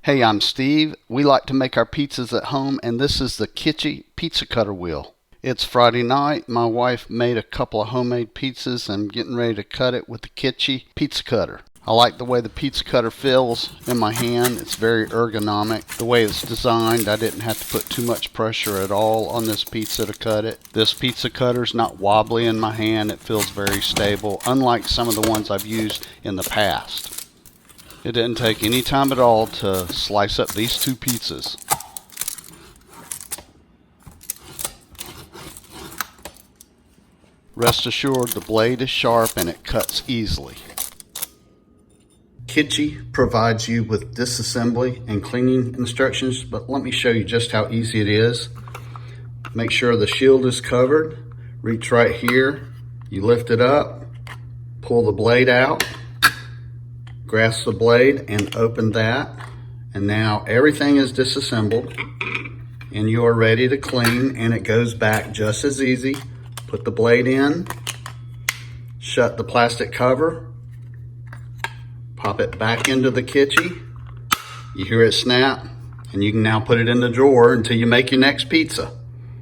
Hey, I'm Steve. We like to make our pizzas at home, and this is the Kitchy pizza cutter wheel. It's Friday night. My wife made a couple of homemade pizzas, and I'm getting ready to cut it with the Kitchy pizza cutter. I like the way the pizza cutter feels in my hand. It's very ergonomic. The way it's designed, I didn't have to put too much pressure at all on this pizza to cut it. This pizza cutter's not wobbly in my hand. It feels very stable, unlike some of the ones I've used in the past. It didn't take any time at all to slice up these two pizzas. Rest assured, the blade is sharp and it cuts easily. Kitchy provides you with disassembly and cleaning instructions, but let me show you just how easy it is. Make sure the shield is covered. Reach right here. You lift it up, pull the blade out. Grasp the blade and open that, and now everything is disassembled and you are ready to clean, and it goes back just as easy. Put the blade in, shut the plastic cover, pop it back into the Kitchy. You hear it snap, and you can now put it in the drawer until you make your next pizza.